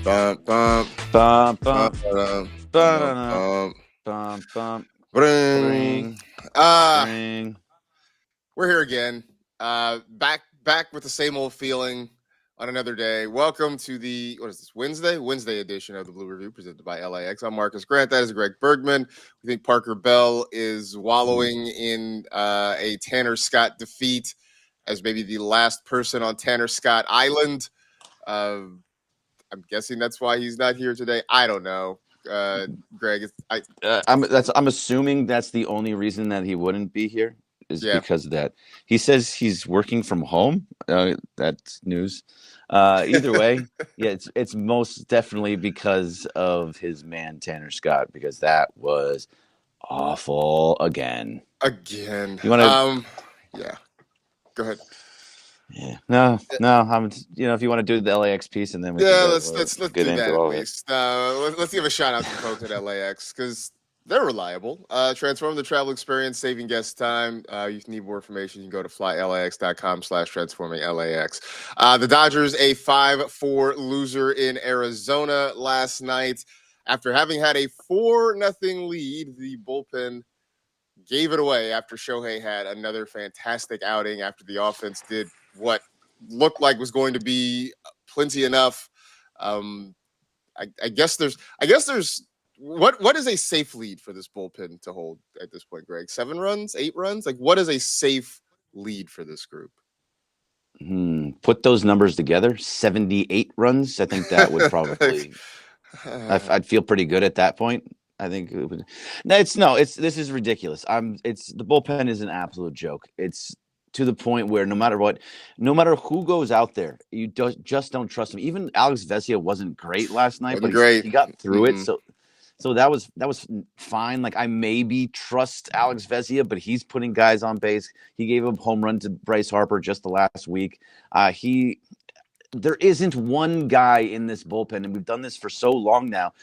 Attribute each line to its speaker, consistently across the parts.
Speaker 1: Bum, bum,
Speaker 2: Bum,
Speaker 1: bum,
Speaker 2: bum,
Speaker 1: bum, bum,
Speaker 2: ba-da-da,
Speaker 1: bum.
Speaker 2: bum, bum,
Speaker 1: Bring.
Speaker 2: bring,
Speaker 1: Uh,
Speaker 2: bring.
Speaker 1: we're here again. Back with the same old feeling on another day. Welcome to the Wednesday edition of the Blue Review presented by LAX. I'm Marcus Grant. That is Greg Bergman. We think Parker Bell is wallowing in a Tanner Scott defeat as maybe the last person on Tanner Scott Island. I'm guessing that's why he's not here today. I don't know. Greg,
Speaker 2: I'm assuming that's the only reason that he wouldn't be here is
Speaker 1: yeah.
Speaker 2: because of that. He says he's working from home. That's news. Either way, yeah, it's most definitely because of his man Tanner Scott, because that was awful again.
Speaker 1: Again.
Speaker 2: You want to?
Speaker 1: Yeah. Go ahead.
Speaker 2: Yeah. No. I'm. If you want to do the LAX piece, and then we can
Speaker 1: Let's
Speaker 2: get
Speaker 1: do
Speaker 2: into
Speaker 1: that at
Speaker 2: all of it.
Speaker 1: least. Let's give a shout out to the folks at LAX because they're reliable. Transform the travel experience, saving guests time. You need more information, you can go to flylax.com/transforminglAX. The Dodgers, a 5-4 loser in Arizona last night. After having had a 4-0 lead, the bullpen gave it away after Shohei had another fantastic outing after the offense did what looked like was going to be plenty enough. I guess there's what is a safe lead for this bullpen to hold at this point, Greg? 7 runs, 8 runs? Like, what is a safe lead for this group?
Speaker 2: Put those numbers together, 78 runs. I think that would probably I'd feel pretty good at that point. I think it would. This is ridiculous. The bullpen is an absolute joke. It's to the point where no matter who goes out there, you just don't trust him. Even Alex Vesia wasn't great last night, but he got through it. So that was fine. Like, I maybe trust Alex Vesia, but he's putting guys on base. He gave a home run to Bryce Harper just the last week. There isn't one guy in this bullpen, and we've done this for so long now.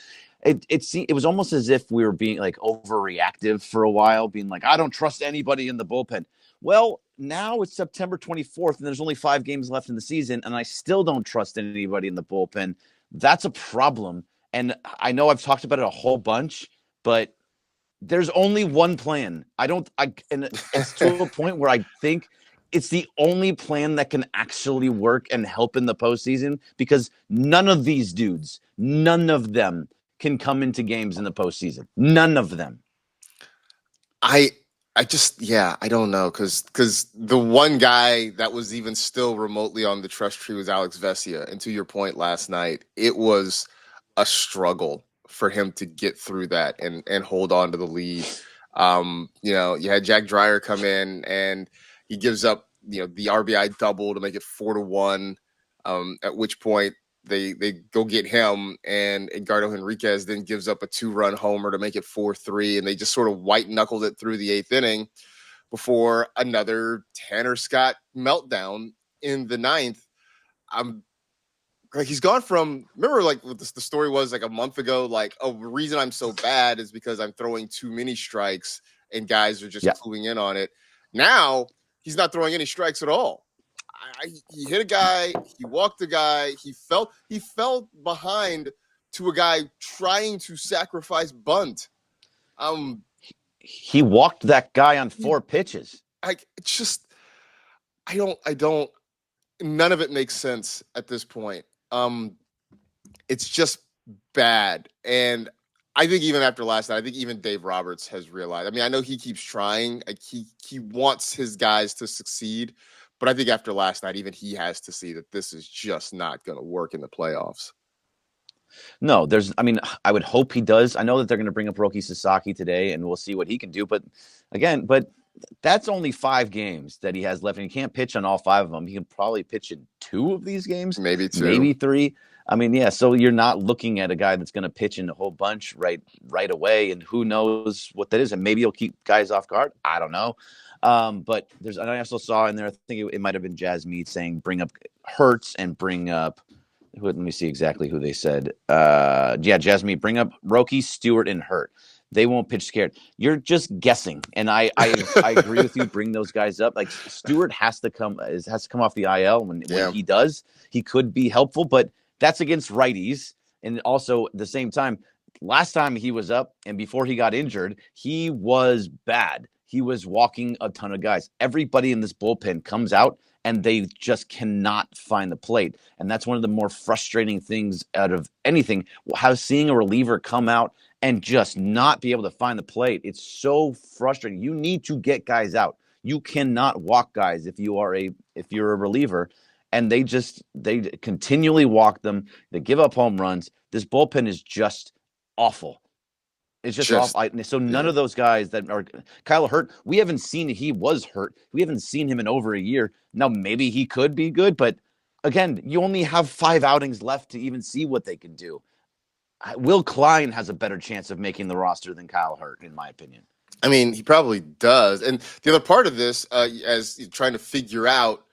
Speaker 2: It was almost as if we were being like overreactive for a while, being like, I don't trust anybody in the bullpen. Well, now it's September 24th, and there's only 5 games left in the season, and I still don't trust anybody in the bullpen. That's a problem. And I know I've talked about it a whole bunch, but there's only one plan. And it's to a point where I think it's the only plan that can actually work and help in the postseason, because none of these dudes, none of them can come into games in the postseason. None of them.
Speaker 1: I don't know, because the one guy that was even still remotely on the trust tree was Alex Vesia. And to your point last night, it was a struggle for him to get through that and hold on to the lead. You had Jack Dreyer come in and he gives up, the RBI double to make it 4-1. At which point they go get him, and Edgardo Henriquez then gives up a 2-run homer to make it 4-3, and they just sort of white knuckled it through the 8th inning before another Tanner Scott meltdown in the 9th. Like, he's gone from, remember, like, what the story was like a month ago, like, the reason I'm so bad is because I'm throwing too many strikes and guys are just cluing in on it. Now he's not throwing any strikes at all. He hit a guy, he walked a guy, he fell behind to a guy trying to sacrifice bunt.
Speaker 2: He walked that guy on 4 pitches.
Speaker 1: None of it makes sense at this point. It's just bad. And I think even after last night, I think even Dave Roberts has realized. I mean, I know he keeps trying. Like, he wants his guys to succeed. But I think after last night, even he has to see that this is just not going to work in the playoffs.
Speaker 2: No, I would hope he does. I know that they're going to bring up Roki Sasaki today, and we'll see what he can do. But that's only 5 games that he has left, and he can't pitch on all 5 of them. He can probably pitch in 2 of these games,
Speaker 1: maybe 2,
Speaker 2: maybe 3. I mean, yeah. So you're not looking at a guy that's going to pitch in a whole bunch right away, and who knows what that is, and maybe he'll keep guys off guard. I don't know. But I also saw in there, I think it might have been Jazz Mead saying bring up Hurts and bring up. Let me see exactly who they said. Jazz Mead, bring up Roki, Stewart, and Hurt. They won't pitch scared. You're just guessing, and I agree with you. Bring those guys up. Like, Stewart has to come off the IL. When he does, he could be helpful, but that's against righties. And also at the same time, last time he was up and before he got injured, he was bad. He was walking a ton of guys. Everybody in this bullpen comes out and they just cannot find the plate. And that's one of the more frustrating things out of anything. How seeing a reliever come out and just not be able to find the plate. It's so frustrating. You need to get guys out. You cannot walk guys if you're a reliever, and they continually walk them. They give up home runs. This bullpen is just awful. It's just
Speaker 1: Just
Speaker 2: awful. So none
Speaker 1: yeah.
Speaker 2: of those guys that are Kyle Hurt, we haven't seen he was hurt. We haven't seen him in over a year. Now maybe he could be good, but again, you only have 5 outings left to even see what they can do. Will Klein has a better chance of making the roster than Kyle Hurt, in my opinion.
Speaker 1: I mean, he probably does. And the other part of this, as you're trying to figure out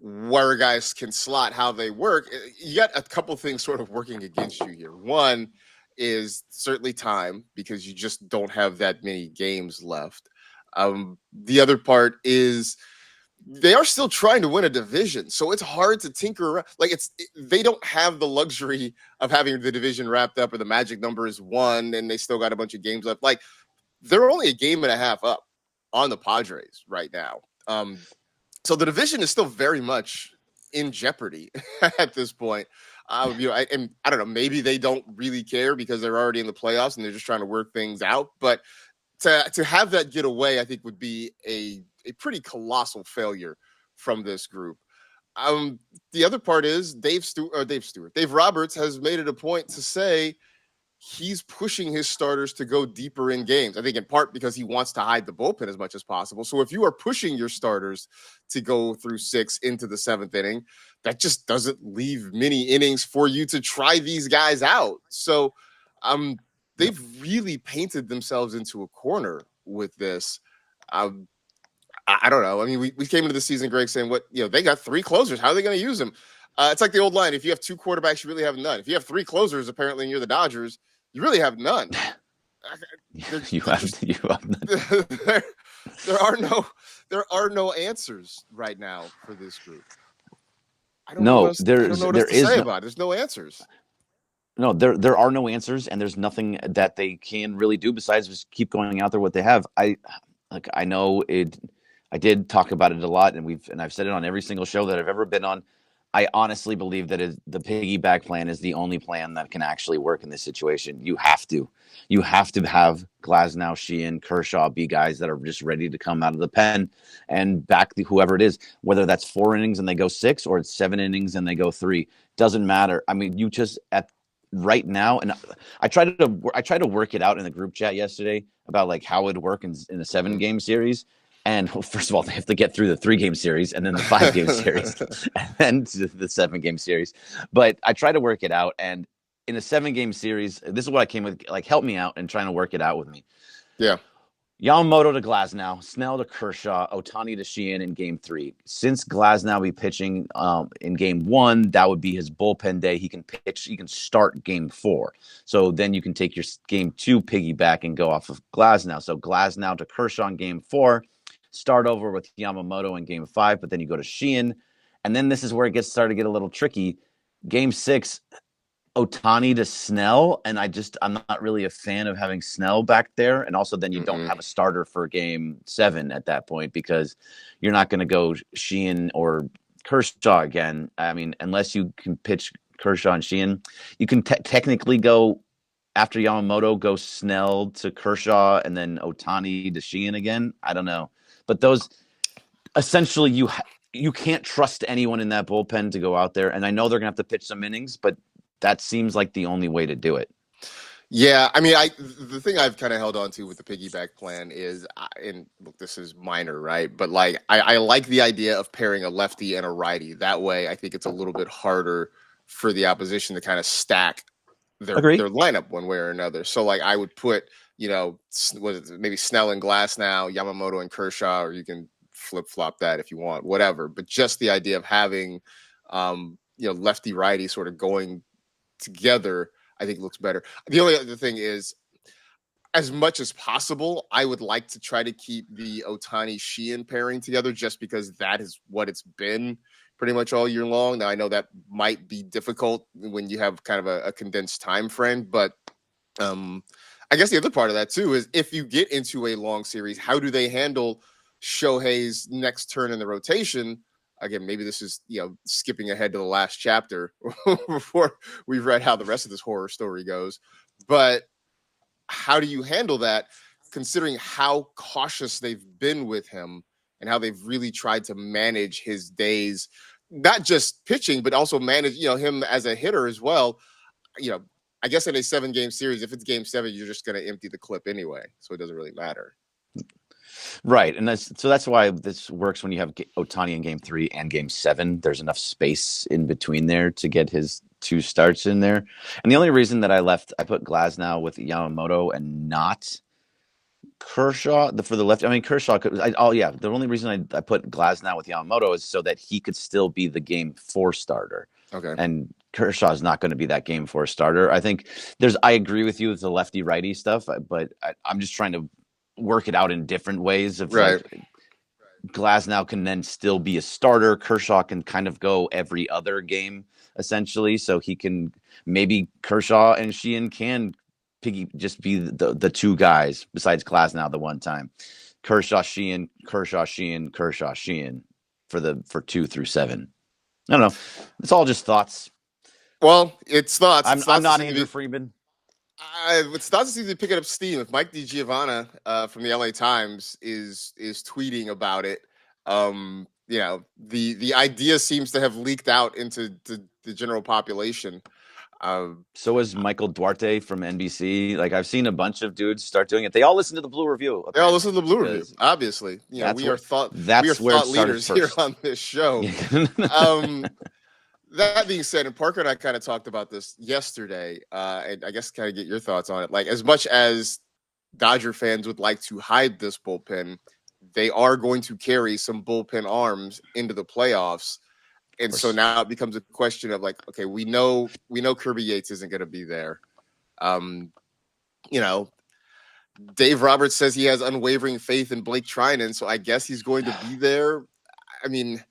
Speaker 1: where guys can slot, how they work, you got a couple things sort of working against you here. One is certainly time, because you just don't have that many games left. The other part is they are still trying to win a division, so it's hard to tinker around. Like they don't have the luxury of having the division wrapped up or the magic number is 1 and they still got a bunch of games left. Like they're only a game and a half up on the Padres right now. So the division is still very much in jeopardy at this point. I don't know, maybe they don't really care because they're already in the playoffs and they're just trying to work things out. But to have that get away, I think would be a pretty colossal from this group. The other part is Dave Roberts has made it a point to say he's pushing his starters to go deeper in games. I think in part because he wants to hide the bullpen as much as possible. So if you are pushing your starters to go through 6 into the 7th inning, that just doesn't leave many innings for you to try these guys out. So they've really painted themselves into a corner with this. I don't know. I mean, we came into the season, Greg, saying they got 3 closers. How are they going to use them? It's like the old line: if you have 2 quarterbacks, you really have none. If you have 3 closers, apparently, and you're the Dodgers, you really have none.
Speaker 2: You have none.
Speaker 1: There are no answers right now for this group. I don't
Speaker 2: No,
Speaker 1: know what else to say about it. There's no answers.
Speaker 2: No, there are no answers, and there's nothing that they can really do besides just keep going out there what they have. I know it. I did talk about it a lot, and I've said it on every single show that I've ever been on. I honestly believe that the piggyback plan is the only plan that can actually work in this situation. You have to have Glasnow, Sheehan, Kershaw be guys that are just ready to come out of the pen and back whoever it is, whether that's 4 innings and they go 6 or it's 7 innings and they go 3. Doesn't matter. I mean, you just at right now, and I tried to work it out in the group chat yesterday about like how it would work in a 7-game series. And first of all, they have to get through the 3-game series and then the 5-game series and then the 7-game series. But I try to work it out. And in a 7-game series, this is what I came with, like, help me out and trying to work it out with me.
Speaker 1: Yeah.
Speaker 2: Yamamoto to Glasnow, Snell to Kershaw, Ohtani to Sheehan in Game 3. Since Glasnow be pitching in Game 1, that would be his bullpen day. He can pitch. He can start Game 4. So then you can take your Game 2 piggyback and go off of Glasnow. So Glasnow to Kershaw in Game 4. Start over with Yamamoto in Game 5, but then you go to Sheehan. And then this is where it started to get a little tricky. Game 6, Ohtani to Snell, and I'm not really a fan of having Snell back there. And also then you don't have a starter for Game 7 at that point because you're not going to go Sheehan or Kershaw again. I mean, unless you can pitch Kershaw and Sheehan, you can technically go after Yamamoto, go Snell to Kershaw and then Ohtani to Sheehan again. I don't know. But those essentially you can't trust anyone in that bullpen to go out there. And I know they're going to have to pitch some innings, but that seems like the only way to do it.
Speaker 1: Yeah, I mean, the thing I've kind of held on to with the piggyback plan is, and look, this is minor, right? But like, I like the idea of pairing a lefty and a righty. That way, I think it's a little bit harder for the opposition to kind of stack their lineup one way or another. So like, I would put, maybe Snell and Glasnow, Yamamoto and Kershaw, or you can flip flop that if you want, whatever. But just the idea of having, lefty righty sort of going together, I think looks better. The only other thing is, as much as possible, I would like to try to keep the Ohtani Sheehan pairing together, just because that is what it's been, pretty much all year long. Now I know that might be difficult when you have kind of a condensed time frame, but I guess the other part of that too is if you get into a long series, how do they handle Shohei's next turn in the rotation? Again, maybe this is skipping ahead to the last chapter before we've read how the rest of this horror story goes. But how do you handle that, considering how cautious they've been with him and how they've really tried to manage his days, not just pitching, but also manage him as a hitter as well. I guess in a 7-game series, if it's game 7, you're just going to empty the clip anyway, so it doesn't really matter.
Speaker 2: Right, and that's why this works when you have Ohtani in game 3 and game 7. There's enough space in between there to get his 2 starts in there. And the only reason that I put Glasnow with Yamamoto and not Kershaw for the left. I mean, Kershaw could. The only reason I put Glasnow with Yamamoto is so that he could still be the game 4 starter.
Speaker 1: Okay.
Speaker 2: And Kershaw is not going to be that game 4 starter. I think I agree with you with the lefty righty stuff, but I'm just trying to work it out in different ways. Of
Speaker 1: right.
Speaker 2: Like, Glasnow can then still be a starter. Kershaw can kind of go every other game essentially, so he can maybe Kershaw and Sheehan can just be the 2 guys besides Glasnow the one time. Kershaw Sheehan for 2 through 7. I don't know. It's all just thoughts.
Speaker 1: Well, it's thoughts.
Speaker 2: I'm not Andrew Friedman.
Speaker 1: It's thoughts seem to be picking up steam. If Mike DiGiovanna from the LA Times is tweeting about it, the idea seems to have leaked out into the general population.
Speaker 2: So is Michael Duarte from NBC. Like, I've seen a bunch of dudes start doing it. They all listen to the Blue Review.
Speaker 1: Apparently. They all listen to the Blue Review. Obviously, we are thought leaders here on this show. That being said, and Parker and I kind of talked about this yesterday, and I guess kind of get your thoughts on it. Like, as much as Dodger fans would like to hide this bullpen, they are going to carry some bullpen arms into the playoffs. And so now it becomes a question of like, okay, we know Kirby Yates isn't going to be there. Dave Roberts says he has unwavering faith in Blake Trinan, so I guess he's going to be there. I mean,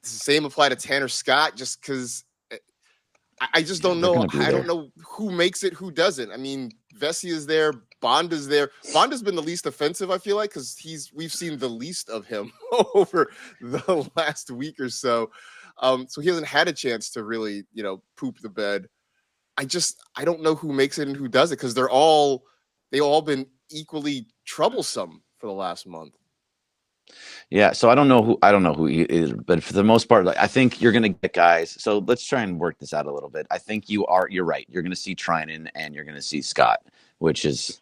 Speaker 1: does the same apply to Tanner Scott? Just because I just don't know. I don't know who makes it, who doesn't. I mean, Vesey is there. Bonda's there. Bonda's been the least offensive, I feel like, because we've seen the least of him over the last week or so. So he hasn't had a chance to really, poop the bed. I don't know who makes it and who does it, because they've all been equally troublesome for the last month.
Speaker 2: Yeah, so I don't know who he is, but for the most part, I think you're going to get guys. So let's try and work this out a little bit. I think you're right. You're going to see Trinan and you're going to see Scott, which is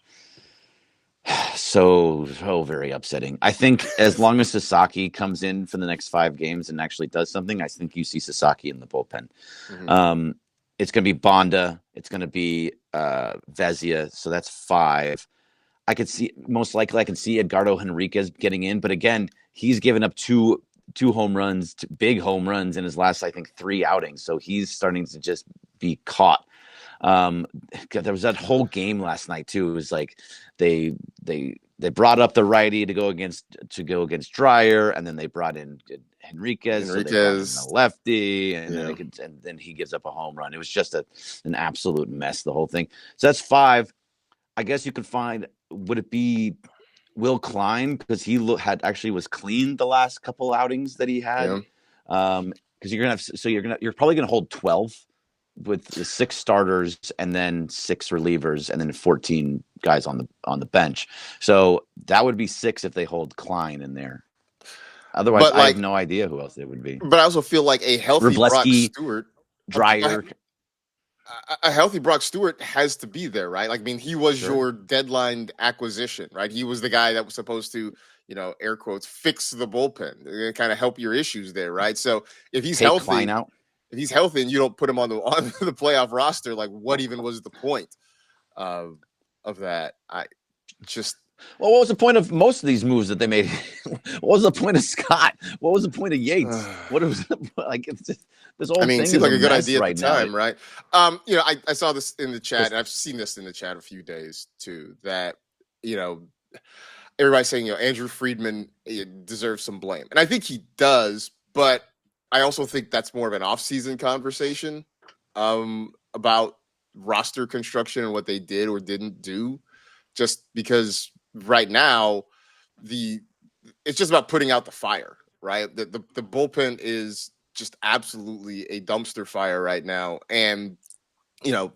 Speaker 2: so very upsetting. I think as long as Sasaki comes in for the next 5 games and actually does something, I think you see Sasaki in the bullpen. Mm-hmm. It's going to be Bonda. It's going to be Vezia. So that's 5. I can see Edgardo Henriquez getting in, but again, he's given up two home runs, big home runs in his last, I think, 3 outings. So he's starting to just be caught. There was that whole game last night too. It was like they brought up the righty to go against Dreyer, and then they brought in Henriquez. So they brought in the lefty, and then he gives up a home run. It was just an absolute mess, the whole thing. So that's 5. I guess you could find. Would it be Will Klein, because he was clean the last couple outings that he had? Because you're probably gonna hold 12 with the 6 starters and then 6 relievers and then 14 guys on the bench. So that would be 6 if they hold Klein in there. Otherwise, I have no idea who else it would be.
Speaker 1: But I also feel like a healthy Brock Stewart,
Speaker 2: Dreyer.
Speaker 1: A healthy Brock Stewart has to be there, right? Like, I mean, he was your deadline acquisition, right? He was the guy that was supposed to, air quotes, fix the bullpen and kind of help your issues there, right? So if he's healthy,
Speaker 2: Klein out.
Speaker 1: If he's healthy and you don't put him on the playoff roster, like, what even was the point of that?
Speaker 2: Well, what was the point of most of these moves that they made? What was the point of Scott? What was the point of Yates? What was like? It's just, this whole thing.
Speaker 1: It seemed like a good idea
Speaker 2: right
Speaker 1: at the time, right? I saw this in the chat, and I've seen this in the chat a few days too. That everybody's saying Andrew Friedman deserves some blame, and I think he does. But I also think that's more of an off-season conversation about roster construction and what they did or didn't do. Just because right now, the it's just about putting out the fire, right? The bullpen is just absolutely a dumpster fire right now, and you know,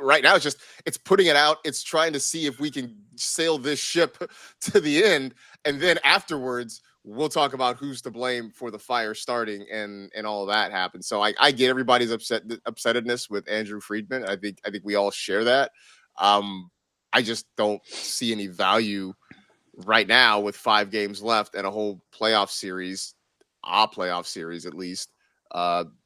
Speaker 1: right now it's putting it out. It's trying to see if we can sail this ship to the end, and then afterwards we'll talk about who's to blame for the fire starting and all of that happens. So I get everybody's upsettedness with Andrew Friedman. I think we all share that. Um, I just don't see any value right now with 5 games left and a whole playoff series at least,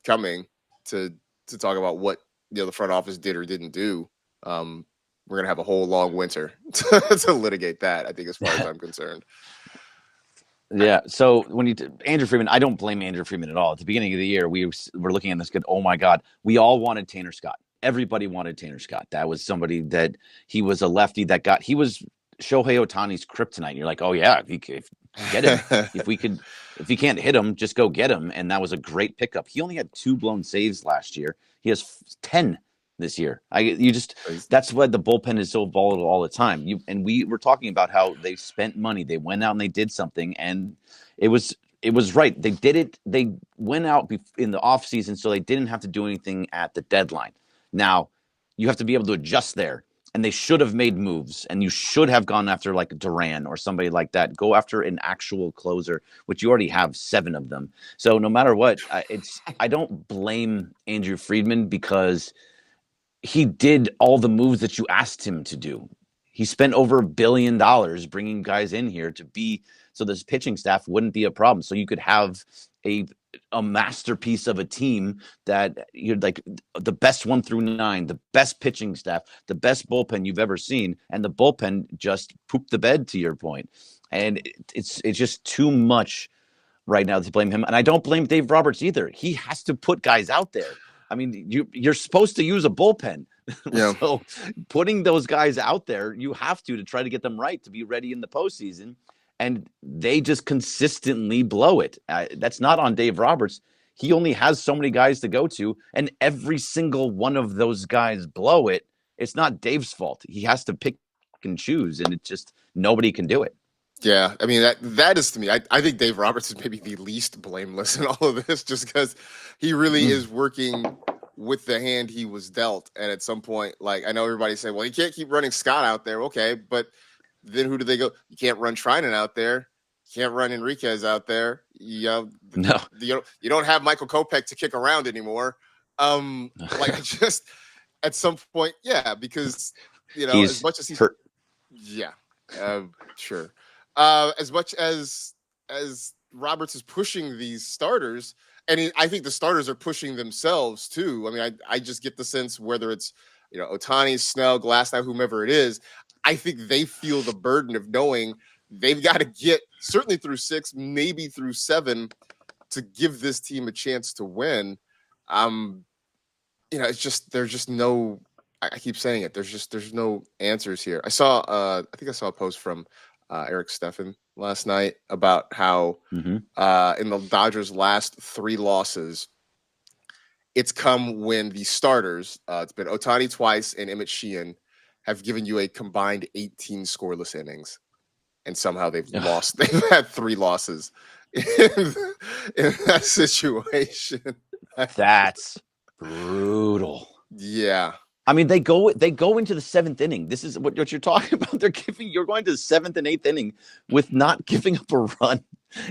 Speaker 1: coming to talk about what the front office did or didn't do. Um, we're gonna have a whole long winter to litigate that. I think, as far as I'm concerned.
Speaker 2: Yeah. So when Andrew Freeman, I don't blame Andrew Freeman at all. At the beginning of the year, we were looking at this good. Oh my God, we all wanted Tanner Scott. Everybody wanted Tanner Scott. That was somebody that he was a lefty that he was Shohei Otani's kryptonite. And you're like, oh yeah, if get him. If he can't hit him, just go get him. And that was a great pickup. He only had 2 blown saves last year. He has 10 this year. That's why the bullpen is so volatile all the time. We were talking about how they spent money. They went out and they did something, and it was right. They did it. They went out in the off season, so they didn't have to do anything at the deadline. Now you have to be able to adjust there, and they should have made moves, and you should have gone after like Duran or somebody like that. Go after an actual closer, which you already have 7 of them. So no matter what, I don't blame Andrew Friedman because he did all the moves that you asked him to do. He spent over $1 billion bringing guys in here to be so this pitching staff wouldn't be a problem. So you could have a masterpiece of a team that you're like the best 1 through 9, the best pitching staff, the best bullpen you've ever seen, and the bullpen just pooped the bed, to your point. And it's just too much right now to blame him. And I don't blame Dave Roberts either. He has to put guys out there. I mean, you're supposed to use a bullpen.
Speaker 1: Yeah.
Speaker 2: So putting those guys out there, you have to try to get them right to be ready in the postseason. And they just consistently blow it. That's not on Dave Roberts. He only has so many guys to go to, and every single one of those guys blow it. It's not Dave's fault. He has to pick and choose, and it's just nobody can do it.
Speaker 1: Yeah, I mean that is, to me. I think Dave Roberts is maybe the least blameless in all of this, just because he really is working with the hand he was dealt. And at some point, like, I know everybody say, well, you can't keep running Scott out there. Okay, but then who do they go? You can't run Trinan out there. You can't run Enriquez out there.
Speaker 2: No.
Speaker 1: You don't have Michael Kopech to kick around anymore. Like, just at some point, yeah, because as much as he's
Speaker 2: hurt.
Speaker 1: Yeah, sure. As much as Roberts is pushing these starters, and I think the starters are pushing themselves too. I mean, I just get the sense, whether it's Otani, Snell, Glasnow, whomever it is, I think they feel the burden of knowing they've got to get certainly through 6, maybe through 7, to give this team a chance to win. It's just there's just no. I keep saying it. There's no answers here. I think I saw a post from Eric Steffen last night about how in the Dodgers' last 3 losses, it's come when the starters, it's been Otani twice and Emmett Sheehan, have given you a combined 18 scoreless innings, and somehow they've lost. They've had 3 losses in that situation.
Speaker 2: That's brutal.
Speaker 1: Yeah.
Speaker 2: I mean, they go into the 7th inning. This is what you're talking about. You're going to the 7th and 8th inning with not giving up a run,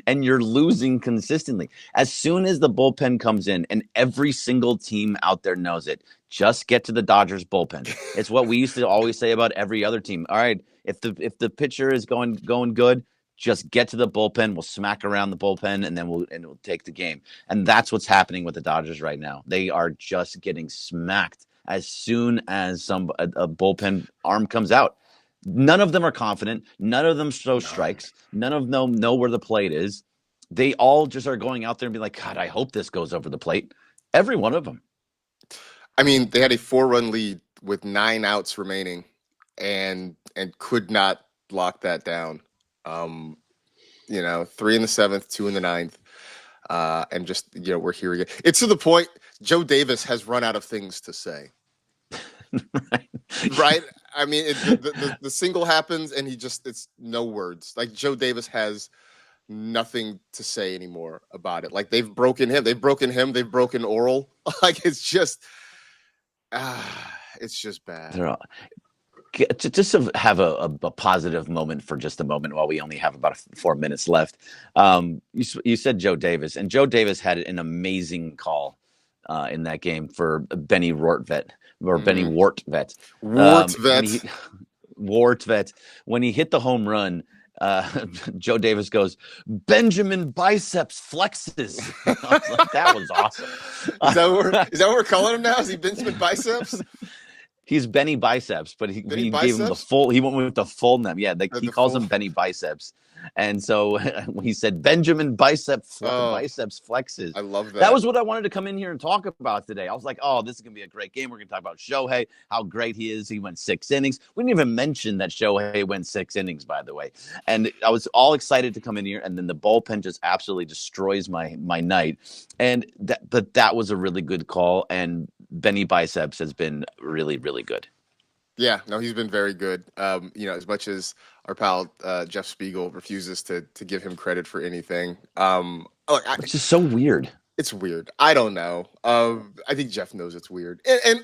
Speaker 2: and you're losing consistently. As soon as the bullpen comes in, and every single team out there knows it, just get to the Dodgers bullpen. It's what we used to always say about every other team. All right, if the pitcher is going good, just get to the bullpen. We'll smack around the bullpen, and then we'll take the game. And that's what's happening with the Dodgers right now. They are just getting smacked as soon as a bullpen arm comes out. None of them are confident. None of them throw strikes. None of them know where the plate is. They all just are going out there and be like, God, I hope this goes over the plate. Every one of them.
Speaker 1: I mean, they had a 4-run lead with 9 outs remaining, and could not lock that down. 3 in the 7th, 2 in the 9th. And just, we're hearing it. It's to the point Joe Davis has run out of things to say.
Speaker 2: Right.
Speaker 1: Right? I mean, the single happens and it's no words. Like Joe Davis has nothing to say anymore about it. Like they've broken him. They've broken Oral. Like it's just bad.
Speaker 2: Just to have a positive moment for just a moment while we only have about 4 minutes left. You said Joe Davis, and Joe Davis had an amazing call in that game for Benny Rortvet or Benny Wortvet. Wortvet. When he hit the home run, Joe Davis goes, Benjamin biceps flexes. I was like, that was awesome.
Speaker 1: Is that what we're calling him now? Is he Benjamin biceps?
Speaker 2: He's Benny Biceps, but he gave him the full. He went with the full name. Yeah, he calls him Benny Biceps, and so when he said Benjamin biceps flexes,
Speaker 1: I love that.
Speaker 2: That was what I wanted to come in here and talk about today. I was like, oh, this is gonna be a great game. We're gonna talk about Shohei, how great he is. He went 6 innings. We didn't even mention that Shohei went 6 innings, by the way. And I was all excited to come in here, and then the bullpen just absolutely destroys my night. And that was a really good call. And Benny Biceps has been really, really good.
Speaker 1: Yeah, no, he's been very good. As much as our pal Jeff Spiegel refuses to give him credit for anything,
Speaker 2: it's just so weird.
Speaker 1: It's weird. I don't know. I think Jeff knows it's weird, and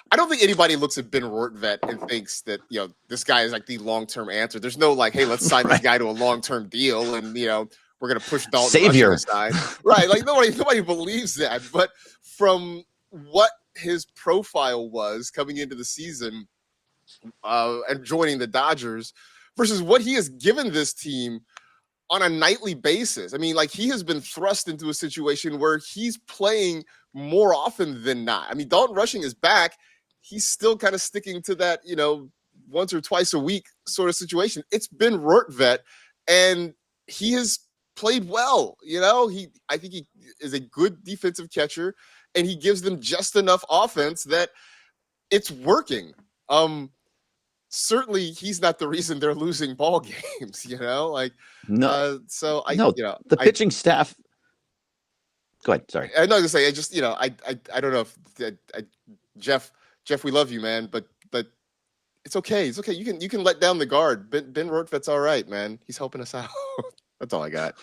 Speaker 1: I don't think anybody looks at Ben Rortvet and thinks that this guy is like the long-term answer. There's no like, hey, let's sign this guy to a long-term deal, and we're gonna push Dalton
Speaker 2: Savior
Speaker 1: aside, right? Like nobody believes that, but from what his profile was coming into the season and joining the Dodgers versus what he has given this team on a nightly basis. I mean, like he has been thrust into a situation where he's playing more often than not. I mean, Dalton Rushing is back. He's still kind of sticking to that, once or twice a week sort of situation. It's been Rortvet, and he has played well. I think he is a good defensive catcher, and he gives them just enough offense that it's working. Certainly he's not the reason they're losing ball games,
Speaker 2: No.
Speaker 1: The
Speaker 2: pitching staff. Go ahead. Sorry.
Speaker 1: I'm not gonna say. I just, I don't know if Jeff, we love you, man, but it's okay. It's okay. You can let down the guard. Ben Rortvet's all right, man. He's helping us out. That's all I got.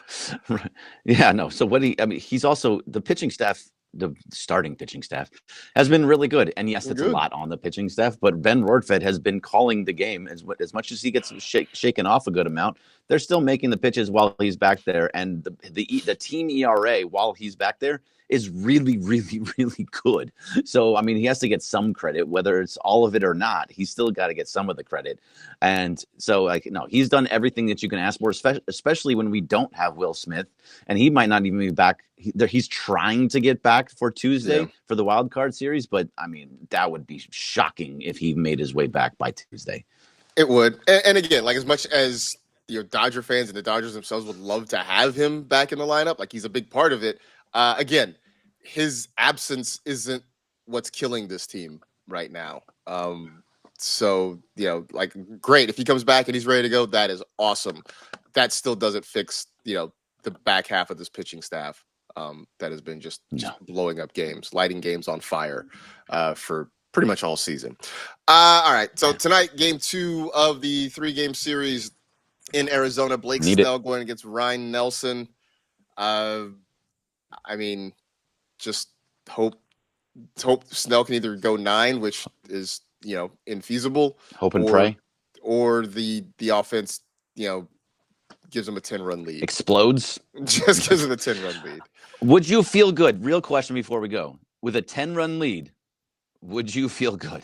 Speaker 2: Yeah, no. So he's also the pitching staff. The starting pitching staff has been really good. And yes, it's a lot on the pitching staff, but Ben Rortvet has been calling the game as much as he gets shaken off a good amount. They're still making the pitches while he's back there. And the team ERA while he's back there is really, really, really good. So, I mean, he has to get some credit, whether it's all of it or not. He's still got to get some of the credit. And so, he's done everything that you can ask for, especially when we don't have Will Smith, and he might not even be back. He's trying to get back for Tuesday for the wild card series, but I mean, that would be shocking if he made his way back by Tuesday.
Speaker 1: It would. And again, like as much as Dodger fans and the Dodgers themselves would love to have him back in the lineup, like he's a big part of it. Again, his absence isn't what's killing this team right now. So, great. If he comes back and he's ready to go, that is awesome. That still doesn't fix, the back half of this pitching staff that has been just blowing up games, lighting games on fire for pretty much all season. All right. So tonight, game 2 of the 3-game series in Arizona. Blake Snell going against Ryan Nelson. I mean, just hope Snell can either go 9, which is, infeasible.
Speaker 2: Hope and pray.
Speaker 1: Or the offense, gives them a 10-run lead.
Speaker 2: Explodes.
Speaker 1: Just gives them a 10-run lead.
Speaker 2: Would you feel good? Real question before we go. With a 10-run lead, would you feel good?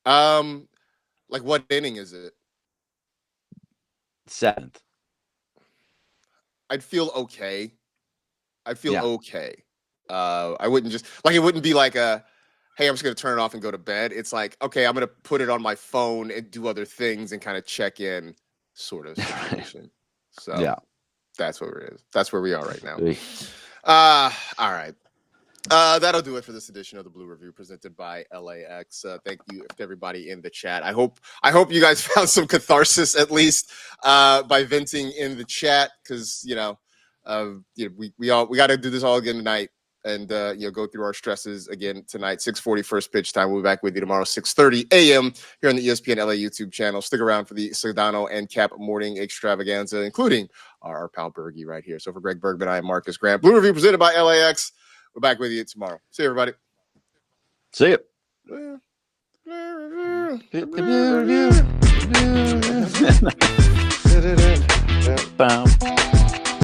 Speaker 1: Like what inning is it?
Speaker 2: 7th.
Speaker 1: I'd feel okay. Okay. I wouldn't just it wouldn't be like hey, I'm just going to turn it off and go to bed. It's like, okay, I'm going to put it on my phone and do other things and kind of check in sort of situation. So yeah, that's what it is. That's where we are right now. All right. That'll do it for this edition of the Blue Review presented by LAX. Thank you to everybody in the chat. I hope you guys found some catharsis at least by venting in the chat because We got to do this all again tonight, and go through our stresses again tonight. 6:40 first pitch time. We'll be back with you tomorrow, 6:30 a.m. here on the ESPN LA YouTube channel. Stick around for the Sedano and Cap morning extravaganza, including our pal Bergie right here. So for Greg Bergman, I am Marcus Grant. Blue Review presented by LAX. We're back with you tomorrow. See you, everybody.
Speaker 2: See you. Bow.